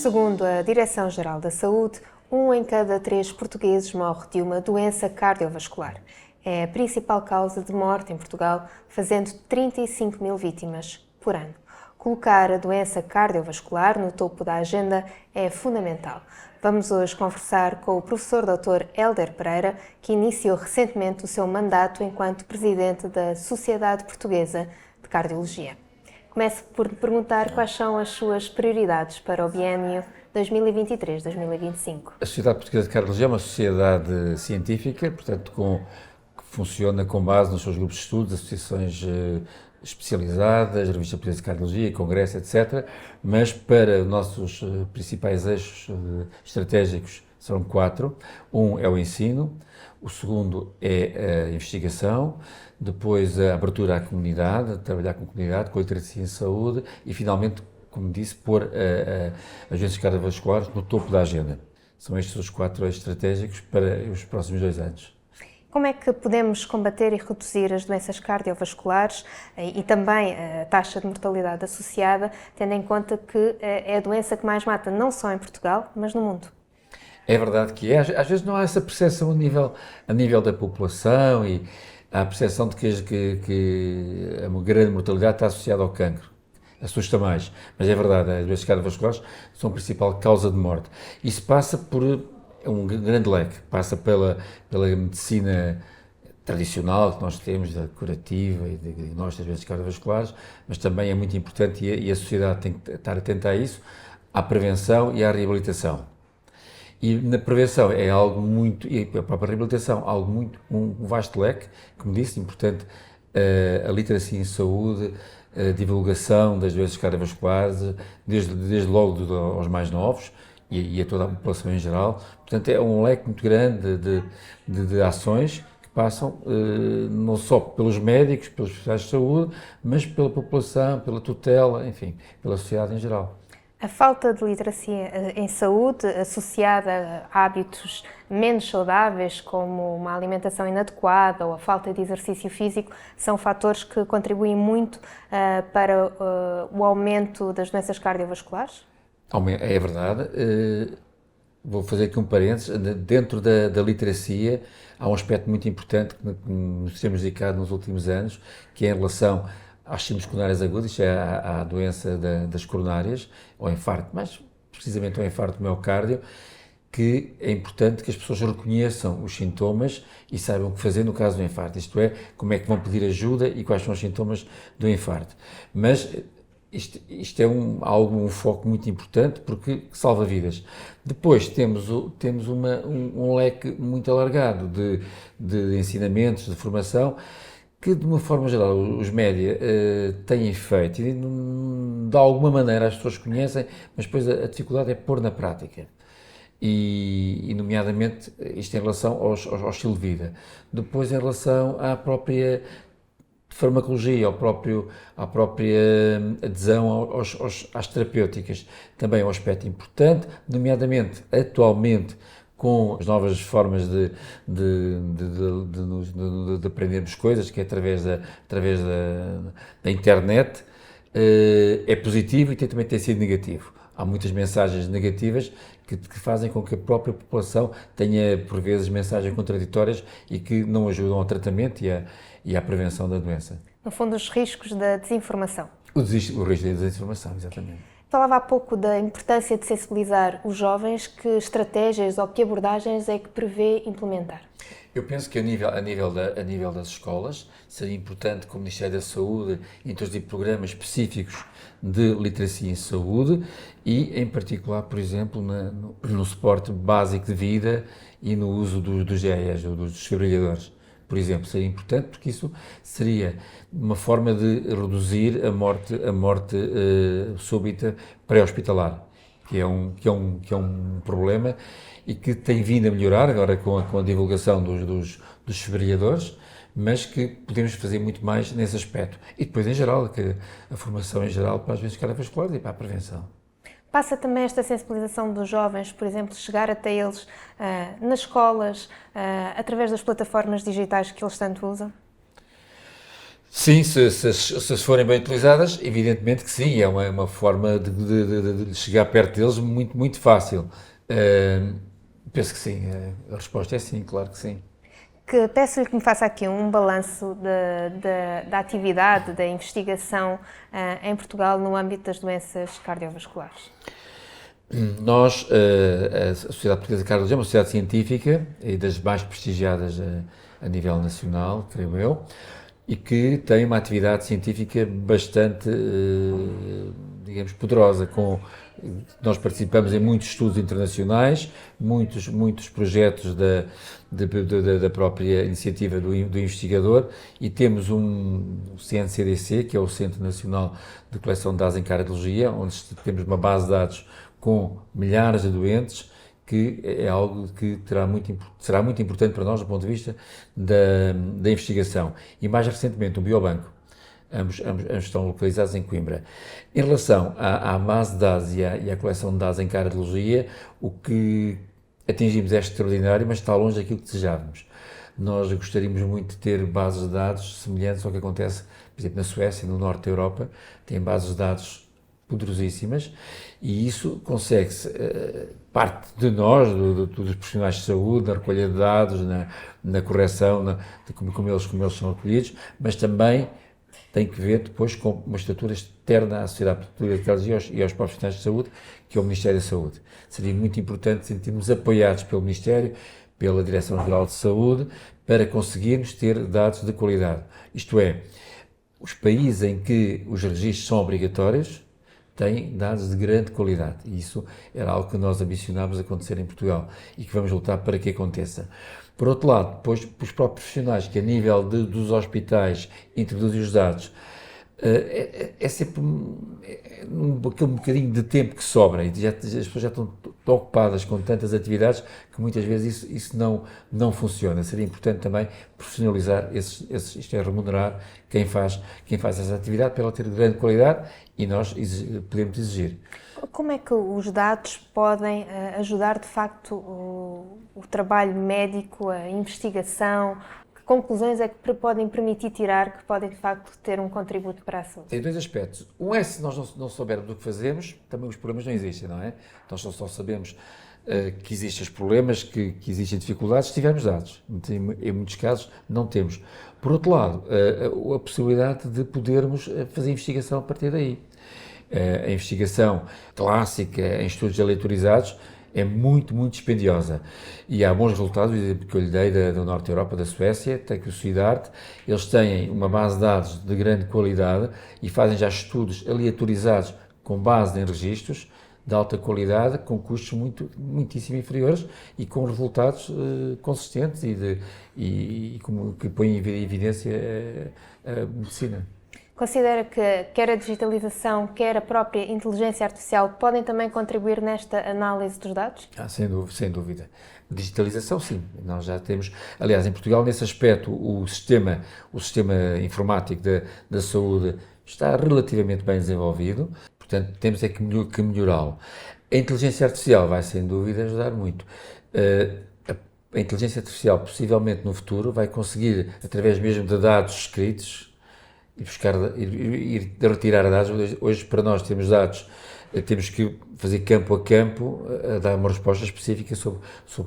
Segundo a Direção-Geral da Saúde, 1 em cada 3 portugueses morre de uma doença cardiovascular. É a principal causa de morte em Portugal, fazendo 35 mil vítimas por ano. Colocar a doença cardiovascular no topo da agenda é fundamental. Vamos hoje conversar com o professor Dr. Hélder Pereira, que iniciou recentemente o seu mandato enquanto presidente da Sociedade Portuguesa de Cardiologia. Começo por perguntar quais são as suas prioridades para o biênio 2023-2025. A Sociedade Portuguesa de Cardiologia é uma sociedade científica, portanto, que funciona com base nos seus grupos de estudos, associações especializadas, revistas portuguesas de cardiologia, congresso, etc. Mas para os nossos principais eixos estratégicos são 4. Um é o ensino, o segundo é a investigação, depois a abertura à comunidade, trabalhar com a comunidade, com a literacia em saúde e, finalmente, como disse, pôr as doenças cardiovasculares no topo da agenda. São estes os 4 eixos estratégicos para os próximos 2 anos. Como é que podemos combater e reduzir as doenças cardiovasculares e também a taxa de mortalidade associada, tendo em conta que é a doença que mais mata não só em Portugal, mas no mundo? É verdade que é. Às vezes não há essa percepção a nível da população e há a percepção de que a grande mortalidade está associada ao cancro. Assusta mais, mas é verdade, as doenças cardiovasculares são a principal causa de morte. Isso passa por um grande leque, passa pela medicina tradicional que nós temos, da curativa e de diagnóstico das doenças cardiovasculares, mas também é muito importante e a sociedade tem que estar atenta a isso, à prevenção e à reabilitação. E na prevenção é algo muito, e a própria reabilitação, algo muito, um vasto leque, como disse, importante, a literacia em saúde, a divulgação das doenças cardiovasculares, desde logo aos mais novos e a toda a população em geral. Portanto, é um leque muito grande de ações que passam não só pelos médicos, pelos profissionais de saúde, mas pela população, pela tutela, enfim, pela sociedade em geral. A falta de literacia em saúde, associada a hábitos menos saudáveis, como uma alimentação inadequada ou a falta de exercício físico, são fatores que contribuem muito para o aumento das doenças cardiovasculares? É verdade. Vou fazer aqui um parênteses. Dentro da literacia, há um aspecto muito importante que nos temos dedicado nos últimos anos, que é em relação às síndromes coronárias agudas, isto é, à doença das coronárias, ao infarto, mais precisamente ao infarto do miocárdio, que é importante que as pessoas reconheçam os sintomas e saibam o que fazer no caso do infarto, isto é, como é que vão pedir ajuda e quais são os sintomas do infarto. Mas isto é um foco muito importante porque salva vidas. Depois temos um leque muito alargado de ensinamentos, de formação, que de uma forma geral os média têm feito e de alguma maneira as pessoas conhecem, mas depois a dificuldade é pôr na prática. E nomeadamente isto em relação ao estilo de vida. Depois em relação à própria farmacologia, à própria adesão às terapêuticas, também é um aspecto importante, nomeadamente atualmente com as novas formas de aprendermos coisas, que é através da internet, é positivo e também tem sido negativo. Há muitas mensagens negativas que fazem com que a própria população tenha, por vezes, mensagens contraditórias e que não ajudam ao tratamento e à prevenção da doença. No fundo, os riscos da desinformação. O risco da desinformação, exatamente. Falava há pouco da importância de sensibilizar os jovens. Que estratégias ou que abordagens é que prevê implementar? Eu penso que a nível das escolas seria importante que o Ministério da Saúde introduzir programas específicos de literacia em saúde e, em particular, por exemplo, no suporte básico de vida e no uso dos DAEs, dos desfibrilhadores. Por exemplo, seria importante porque isso seria uma forma de reduzir a morte súbita pré-hospitalar, que é um problema e que tem vindo a melhorar agora com a divulgação dos desfibrilhadores, mas que podemos fazer muito mais nesse aspecto. E depois, em geral, a formação em geral para as doenças cardiovasculares e para a prevenção. Passa também esta sensibilização dos jovens, por exemplo, chegar até eles nas escolas, através das plataformas digitais que eles tanto usam? Sim, se forem bem utilizadas, evidentemente que sim, é uma forma de chegar perto deles muito fácil. Uh, Penso que sim, a resposta é sim, claro que sim. Que peço-lhe que me faça aqui um balanço da atividade, da investigação em Portugal no âmbito das doenças cardiovasculares. Nós, a Sociedade Portuguesa de Cardiologia é uma sociedade científica e das mais prestigiadas a nível nacional, creio eu, e que tem uma atividade científica bastante, digamos, poderosa. Nós participamos em muitos estudos internacionais, muitos projetos da própria iniciativa do investigador, e temos um CNCDC, que é o Centro Nacional de Coleção de Dados em Cardiologia, onde temos uma base de dados com milhares de doentes, que é algo que será muito importante para nós do ponto de vista da investigação. E mais recentemente, o Biobanco. Ambos estão localizados em Coimbra. Em relação à base de dados e à coleção de dados em cardiologia, o que atingimos é extraordinário, mas está longe daquilo que desejávamos. Nós gostaríamos muito de ter bases de dados semelhantes ao que acontece, por exemplo, na Suécia, no norte da Europa, tem bases de dados poderosíssimas, e isso consegue-se, parte de nós, dos profissionais de saúde, na recolha de dados, na correção, de como eles são recolhidos, mas também tem que ver depois com uma estrutura externa à Sociedade Portuguesa de Cardiologia e aos profissionais de saúde, que é o Ministério da Saúde. Seria muito importante sentirmos apoiados pelo Ministério, pela Direção-Geral de Saúde, para conseguirmos ter dados de qualidade. Isto é, os países em que os registros são obrigatórios têm dados de grande qualidade, e isso era algo que nós ambicionámos acontecer em Portugal e que vamos lutar para que aconteça. Por outro lado, depois, os próprios profissionais que a nível dos hospitais introduzem os dados, é sempre aquele bocadinho de tempo que sobra, e as pessoas já estão ocupadas com tantas atividades que muitas vezes isso não funciona. Seria importante também profissionalizar isto é, remunerar quem faz essa atividade para ela ter grande qualidade, e nós podemos exigir. Como é que os dados podem ajudar, de facto, o trabalho médico, a investigação? Que conclusões é que podem permitir tirar, que podem, de facto, ter um contributo para a saúde? Tem dois aspectos. Um é, se nós não soubermos o que fazemos, também os problemas não existem, não é? Nós só sabemos que existem os problemas, que existem dificuldades, se tivermos dados. Em muitos casos, não temos. Por outro lado, a possibilidade de podermos fazer investigação a partir daí. A investigação clássica em estudos aleatorizados é muito dispendiosa, e há bons resultados. O exemplo que eu lhe dei do Norte da Europa, da Suécia, tem que o Suidarte, eles têm uma base de dados de grande qualidade e fazem já estudos aleatorizados com base em registros de alta qualidade, com custos muitíssimo inferiores e com resultados consistentes e que põem em evidência a medicina. Considera que quer a digitalização, quer a própria inteligência artificial podem também contribuir nesta análise dos dados? Sem dúvida. Digitalização, sim. Nós já temos, aliás, em Portugal, nesse aspecto, o sistema informático da saúde está relativamente bem desenvolvido, portanto, temos é que melhorá-lo. A inteligência artificial vai, sem dúvida, ajudar muito. A inteligência artificial, possivelmente no futuro, vai conseguir, através mesmo de dados escritos, ir retirar dados. Hoje, para nós termos dados, temos que fazer campo a campo, a dar uma resposta específica sobre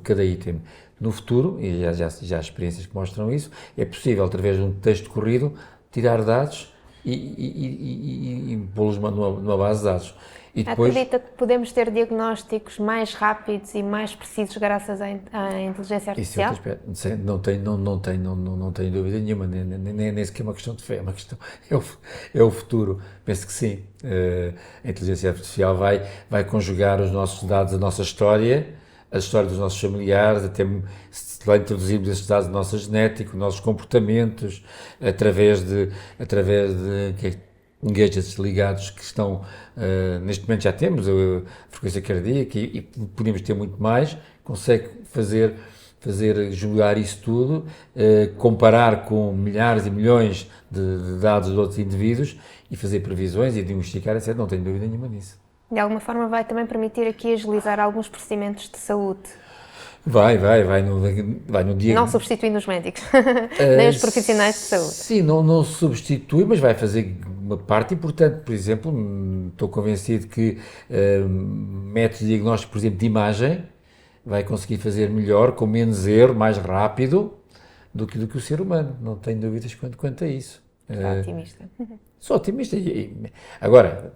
cada item. No futuro, e já há experiências que mostram isso, é possível, através de um texto corrido, tirar dados e pô-los numa base de dados. E depois, acredita que podemos ter diagnósticos mais rápidos e mais precisos graças à inteligência artificial? Isso é outro aspecto. Não tenho dúvida nenhuma, nem sequer é uma questão de fé, é uma questão, é o futuro. Penso que sim. A inteligência artificial vai conjugar os nossos dados, a nossa história, a história dos nossos familiares, até lá introduzirmos esses dados da nossa genética, os nossos comportamentos, através de gadgets ligados que estão, neste momento já temos a frequência cardíaca e podemos ter muito mais, consegue fazer julgar isso tudo, comparar com milhares e milhões de dados de outros indivíduos e fazer previsões e diagnosticar, etc. Não tenho dúvida nenhuma nisso. De alguma forma vai também permitir aqui agilizar alguns procedimentos de saúde? vai no dia. Não substituindo os médicos, nem os profissionais de saúde. Sim, não substitui, mas vai fazer uma parte importante. Por exemplo, estou convencido que métodos de diagnóstico, por exemplo, de imagem, vai conseguir fazer melhor, com menos erro, mais rápido, do que o ser humano. Não tenho dúvidas quanto a isso. Está otimista. Sou otimista. Agora,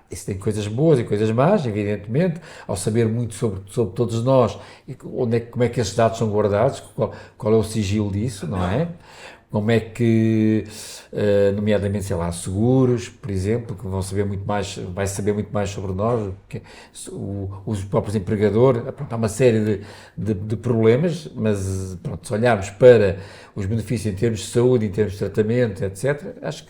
isso tem coisas boas e coisas más, evidentemente, ao saber muito sobre todos nós, e como é que esses dados são guardados, qual é o sigilo disso, não é? Como é que, nomeadamente, sei lá, seguros, por exemplo, que vão saber muito mais, vai saber muito mais sobre nós, os próprios empregadores, há uma série de problemas, mas pronto, se olharmos para os benefícios em termos de saúde, em termos de tratamento, etc., acho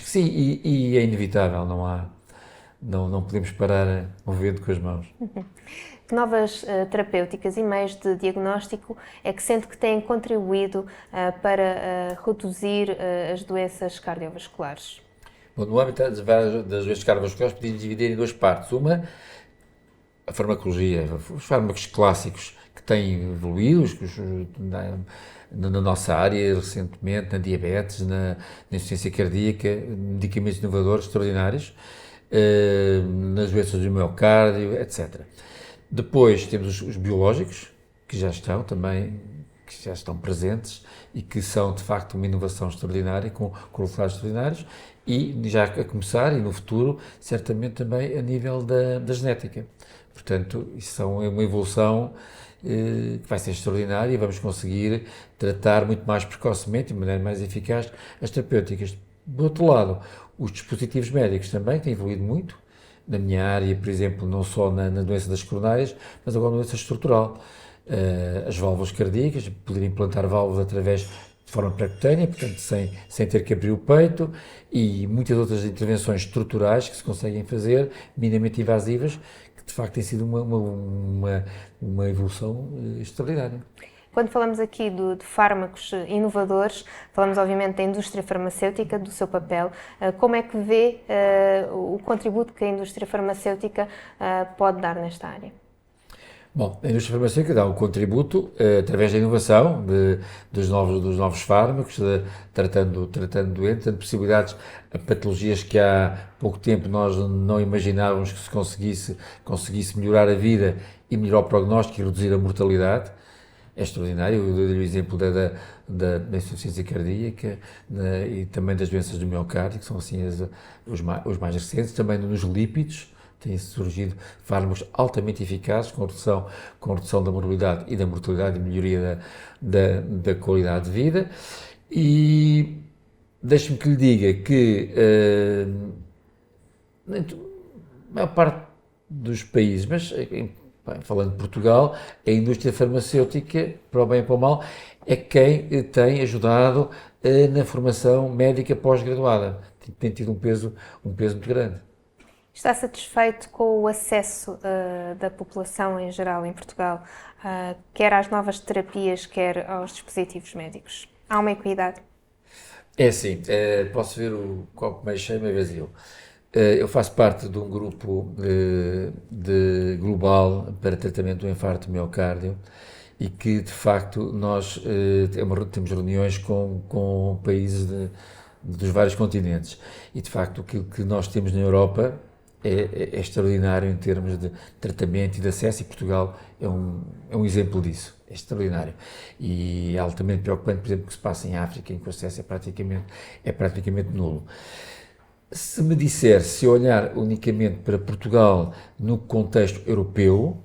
que sim, e é inevitável, não podemos parar o vento com as mãos. Que novas terapêuticas e meios de diagnóstico é que sente que têm contribuído para reduzir as doenças cardiovasculares? Bom, no âmbito das doenças cardiovasculares, podemos dividir em duas partes. Uma, a farmacologia, os fármacos clássicos que têm evoluído, na nossa área, recentemente, na diabetes, na insuficiência cardíaca, medicamentos inovadores extraordinários, nas doenças do miocárdio, etc. Depois temos os biológicos, que já estão também, que já estão presentes e que são, de facto, uma inovação extraordinária, com resultados extraordinários, e já a começar, e no futuro, certamente também a nível da genética. Portanto, isso é uma evolução que vai ser extraordinária e vamos conseguir tratar muito mais precocemente, de maneira mais eficaz, as terapêuticas. Do outro lado, os dispositivos médicos também têm evoluído muito, na minha área, por exemplo, não só na doença das coronárias, mas agora na doença estrutural. As válvulas cardíacas, poder implantar válvulas de forma percutânea, portanto, sem ter que abrir o peito, e muitas outras intervenções estruturais que se conseguem fazer, minimamente invasivas, que de facto tem sido uma evolução extraordinária. Quando falamos aqui de fármacos inovadores, falamos obviamente da indústria farmacêutica, do seu papel. Como é que vê o contributo que a indústria farmacêutica pode dar nesta área? Bom, a indústria farmacêutica dá um contributo através da inovação dos novos fármacos, tratando doentes, dando possibilidades a patologias que há pouco tempo nós não imaginávamos que se conseguisse melhorar a vida e melhorar o prognóstico e reduzir a mortalidade. É extraordinário. Eu dei-lhe o exemplo da insuficiência cardíaca e também das doenças do miocárdio, que são assim os mais recentes, também nos lípidos. Têm surgido fármacos altamente eficazes com redução da morbilidade e da mortalidade e melhoria da qualidade de vida. E deixe-me que lhe diga que a maior parte dos países, mas falando de Portugal, a indústria farmacêutica, para o bem e para o mal, é quem tem ajudado na formação médica pós-graduada. Tem tido um peso muito grande. Está satisfeito com o acesso da população em geral em Portugal, quer às novas terapias, quer aos dispositivos médicos? Há uma equidade? É assim, posso ver o copo meio cheio, meio vazio. Eu faço parte de um grupo global para tratamento do infarto do miocárdio e que, de facto, nós temos reuniões com países dos vários continentes e, de facto, aquilo que nós temos na Europa é extraordinário em termos de tratamento e de acesso, e Portugal é um exemplo disso, é extraordinário. E é altamente preocupante, por exemplo, o que se passa em África, em que o acesso é praticamente nulo. Se olhar unicamente para Portugal no contexto europeu,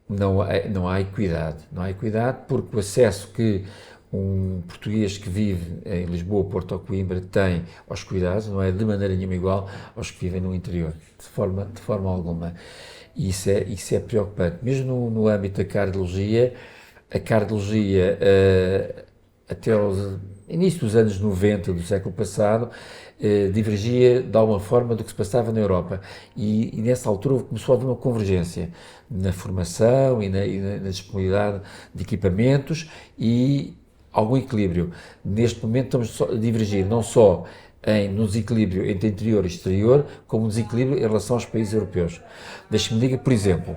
não há equidade. Não há equidade porque o acesso que um português que vive em Lisboa, Porto ou Coimbra tem aos cuidados não é de maneira nenhuma igual aos que vivem no interior, de forma alguma. E isso é preocupante. Mesmo no âmbito da cardiologia, até aos início dos anos 90 do século passado, divergia de alguma forma do que se passava na Europa. E nessa altura começou a haver uma convergência na formação e na disponibilidade de equipamentos e algum equilíbrio. Neste momento estamos a divergir não só no desequilíbrio entre interior e exterior, como um desequilíbrio em relação aos países europeus. Deixe-me dizer, por exemplo,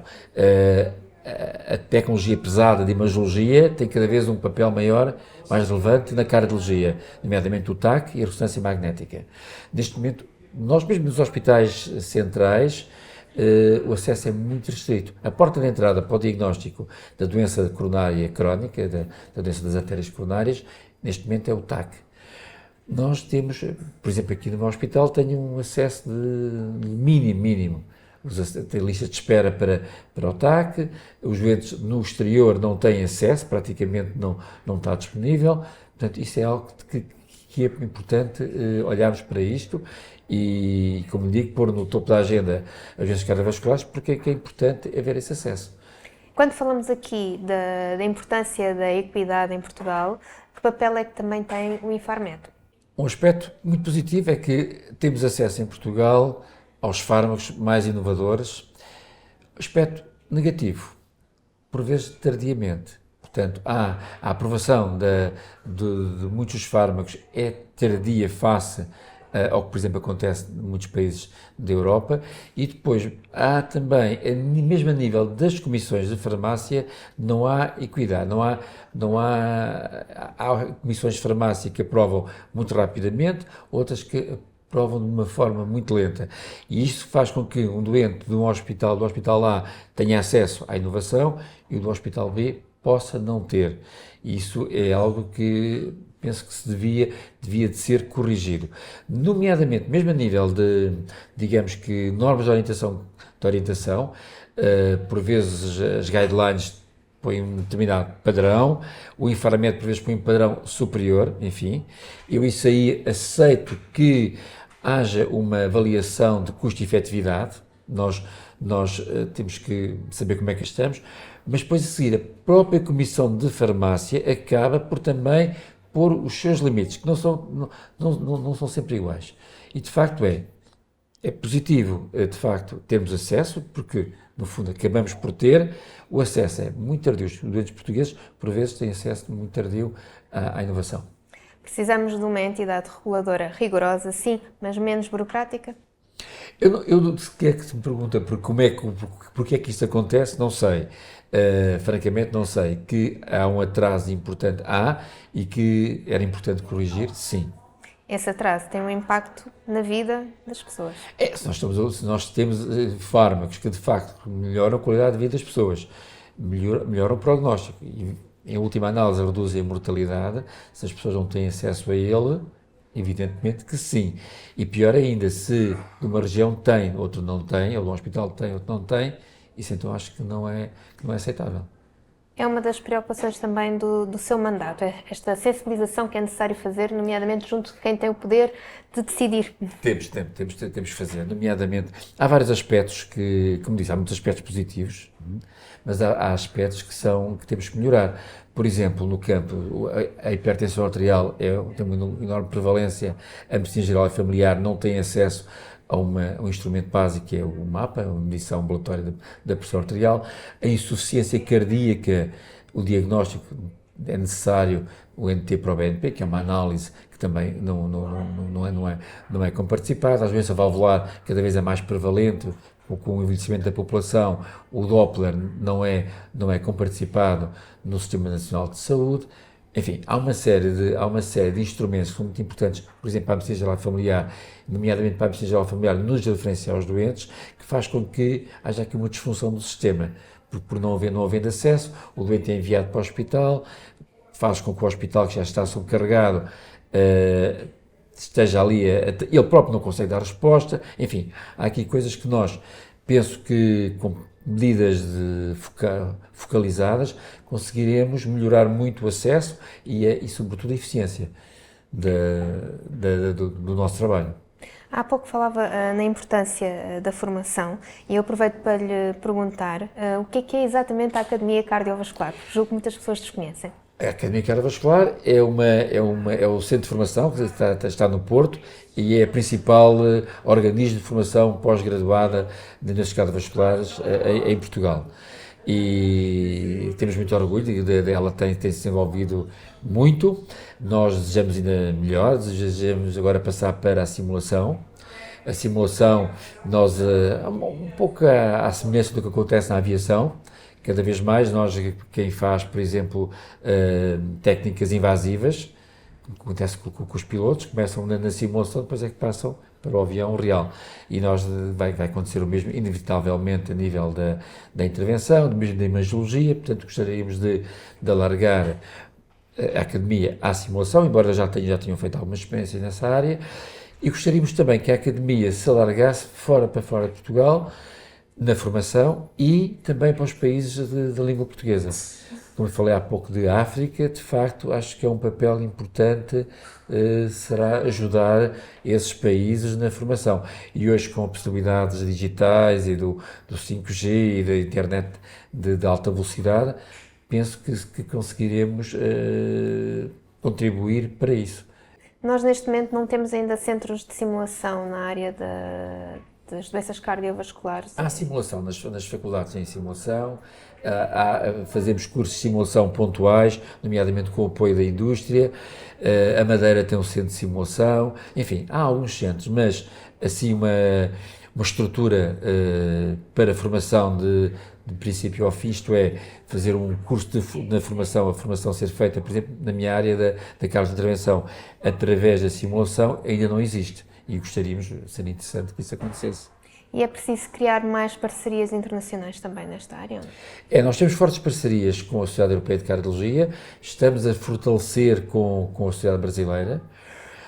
a tecnologia pesada de imagiologia tem cada vez um papel maior, mais relevante na cardiologia, nomeadamente o TAC e a ressonância magnética. Neste momento, nós mesmo nos hospitais centrais, o acesso é muito restrito. A porta de entrada para o diagnóstico da doença coronária crónica, da doença das artérias coronárias, neste momento é o TAC. Nós temos, por exemplo, aqui no meu hospital, tenho um acesso de mínimo. Tem listas de espera para o TAC, os doentes no exterior não têm acesso, praticamente não está disponível. Portanto, isso é algo que é importante olharmos para isto e, como digo, pôr no topo da agenda as doenças cardiovasculares, porque é importante haver esse acesso. Quando falamos aqui da importância da equidade em Portugal, que papel é que também tem o Infarmed? Um aspecto muito positivo é que temos acesso em Portugal aos fármacos mais inovadores. Aspecto negativo, por vezes tardiamente. Portanto, a aprovação de muitos fármacos é tardia face ao que, por exemplo, acontece em muitos países da Europa, e depois há também, mesmo a nível das comissões de farmácia, não há equidade, há comissões de farmácia que aprovam muito rapidamente, outras que aprovam de uma forma muito lenta, e isto faz com que um doente do hospital A tenha acesso à inovação e o do hospital B possa não ter. Isso é algo que penso que devia de ser corrigido. Nomeadamente, mesmo a nível de, digamos que, normas de orientação, por vezes as guidelines põem um determinado padrão, o Infarmed por vezes põe um padrão superior, enfim. Eu isso aí aceito que haja uma avaliação de custo e efetividade, nós temos que saber como é que estamos, mas depois a seguir a própria Comissão de Farmácia acaba por também pôr os seus limites, que não são sempre iguais. E de facto é positivo, de facto, termos acesso, porque no fundo acabamos por ter, o acesso é muito tardio. Os doentes portugueses, por vezes, têm acesso muito tardio à inovação. Precisamos de uma entidade reguladora rigorosa, sim, mas menos burocrática? Se quer que se me pergunta porque é que isto acontece, não sei. Francamente, não sei. Que há um atraso importante, e que era importante corrigir, sim. Esse atraso tem um impacto na vida das pessoas. Se nós temos fármacos que de facto melhoram a qualidade de vida das pessoas, melhoram o prognóstico e, em última análise, reduzem a mortalidade, se as pessoas não têm acesso a ele, evidentemente que sim. E pior ainda, se de uma região tem, outro não tem, ou de um hospital tem, outro não tem, isso então acho que não é aceitável. É uma das preocupações também do seu mandato, esta sensibilização que é necessário fazer, nomeadamente junto de quem tem o poder de decidir. Temos que fazer, nomeadamente, há vários aspectos que, como disse, há muitos aspectos positivos, mas há aspectos que temos que melhorar. Por exemplo, no campo, a hipertensão arterial tem uma enorme prevalência, a medicina geral e familiar não tem acesso a um instrumento básico que é o MAPA, a medição ambulatória da pressão arterial. A insuficiência cardíaca, o diagnóstico é necessário, o NT-proBNP, que é uma análise que também não é comparticipada. A doença valvular cada vez é mais prevalente, com o envelhecimento da população, o Doppler não é comparticipado no Sistema Nacional de Saúde. Enfim, há uma série de instrumentos que são muito importantes, por exemplo, para a medicina geral familiar, nomeadamente para a medicina geral familiar, nos diferenciar aos doentes, que faz com que haja aqui uma disfunção do sistema, porque por não havendo acesso, o doente é enviado para o hospital, faz com que o hospital, que já está sobrecarregado, esteja ali, ele próprio não consegue dar resposta. Enfim, há aqui coisas que nós, penso que com medidas focalizadas, conseguiremos melhorar muito o acesso e sobretudo, a eficiência do nosso trabalho. Há pouco falava na importância da formação e eu aproveito para lhe perguntar o que é exatamente a Academia Cardiovascular, porque julgo que muitas pessoas desconhecem. A Academia Cardiovascular é o centro de formação que está no Porto e é o principal organismo de formação pós-graduada de doenças cardiovasculares em Portugal. e temos muito orgulho dela tem se desenvolvido muito. Nós desejamos ainda melhor, desejamos agora passar para a simulação. A simulação, nós, um pouco à semelhança do que acontece na aviação, cada vez mais nós, quem faz, por exemplo, técnicas invasivas, acontece com os pilotos, começam na simulação, depois é que passam para o avião real. E nós vai acontecer o mesmo, inevitavelmente, a nível da intervenção, mesmo da imagiologia, portanto gostaríamos de alargar a academia à simulação, embora já tenham feito algumas experiências nessa área, e gostaríamos também que a academia se alargasse para fora de Portugal, na formação e também para os países da língua portuguesa. Como eu falei há pouco de África, de facto, acho que é um papel importante, será ajudar esses países na formação. E hoje, com possibilidades digitais e do 5G e da internet de alta velocidade, penso que conseguiremos contribuir para isso. Nós, neste momento, não temos ainda centros de simulação na área das doenças cardiovasculares. Há simulação nas faculdades, em simulação, fazemos cursos de simulação pontuais, nomeadamente com o apoio da indústria, a Madeira tem um centro de simulação, enfim, há alguns centros, mas assim uma estrutura para formação de princípio ao fim, isto é, fazer um curso na formação, a formação ser feita, por exemplo, na minha área da carros de intervenção, através da simulação, ainda não existe. E gostaríamos, seria interessante que isso acontecesse. E é preciso criar mais parcerias internacionais também nesta área? Nós temos fortes parcerias com a Sociedade Europeia de Cardiologia, estamos a fortalecer com a Sociedade Brasileira,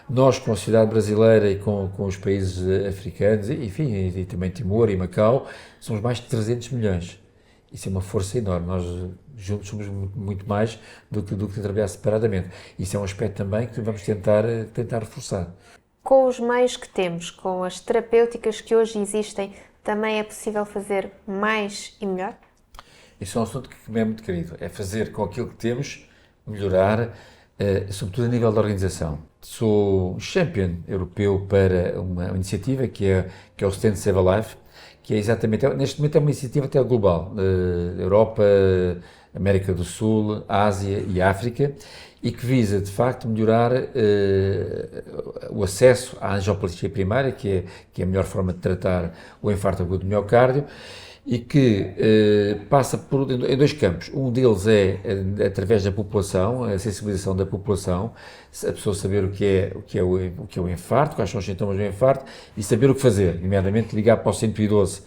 nós com a Sociedade Brasileira e com os países africanos, enfim, e também Timor e Macau, somos mais de 300 milhões. Isso é uma força enorme, nós juntos somos muito mais do que trabalhar separadamente. Isso é um aspecto também que vamos tentar reforçar. Com os meios que temos, com as terapêuticas que hoje existem, também é possível fazer mais e melhor? Isso é um assunto que me é muito querido, é fazer com aquilo que temos, melhorar, sobretudo a nível da organização. Sou champion europeu para uma iniciativa que é o Stand Save a Life, que é exatamente, neste momento é uma iniciativa até global, Europa, América do Sul, Ásia e África, e que visa, de facto, melhorar o acesso à angioplastia primária, que é a melhor forma de tratar o infarto agudo do miocárdio, e que passa em dois campos. Um deles é através da população, a sensibilização da população, a pessoa saber o que é o infarto, quais são os sintomas do infarto, e saber o que fazer, nomeadamente ligar para o 112,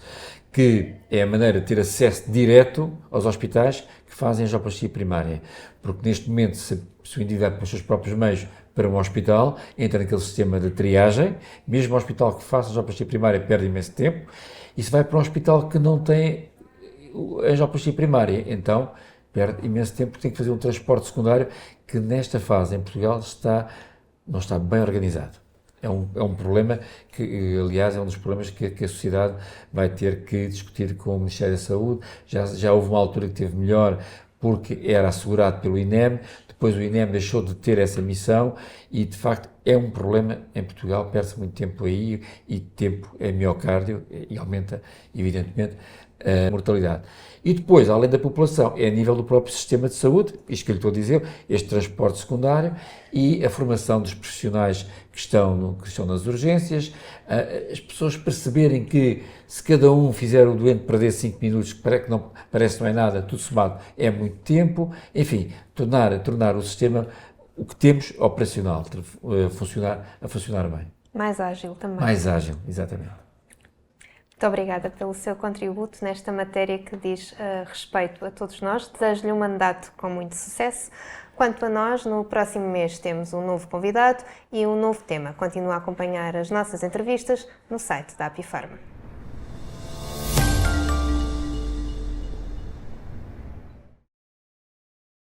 que é a maneira de ter acesso direto aos hospitais que fazem angioplastia primária. Porque neste momento, se o indivíduo vai para os seus próprios meios para um hospital, entra naquele sistema de triagem, mesmo o hospital que faça angioplastia primária perde imenso tempo, e se vai para um hospital que não tem angioplastia primária, então perde imenso tempo porque tem que fazer um transporte secundário que nesta fase em Portugal não está bem organizado. É um problema que, aliás, é um dos problemas que a sociedade vai ter que discutir com o Ministério da Saúde. Já houve uma altura que teve melhor porque era assegurado pelo INEM, depois o INEM deixou de ter essa missão e, de facto, é um problema em Portugal, perde-se muito tempo aí e tempo é miocárdio e aumenta, evidentemente, a mortalidade. E depois, além da população, é a nível do próprio sistema de saúde, isto que eu lhe estou a dizer, este transporte secundário e a formação dos profissionais que estão nas urgências, as pessoas perceberem que se cada um fizer o doente perder 5 minutos, que parece que não é nada, tudo somado é muito tempo, enfim, tornar o sistema, o que temos, operacional, a funcionar bem. Mais ágil também. Mais ágil, exatamente. Muito obrigada pelo seu contributo nesta matéria que diz respeito a todos nós. Desejo-lhe um mandato com muito sucesso. Quanto a nós, no próximo mês temos um novo convidado e um novo tema. Continua a acompanhar as nossas entrevistas no site da Apifarma.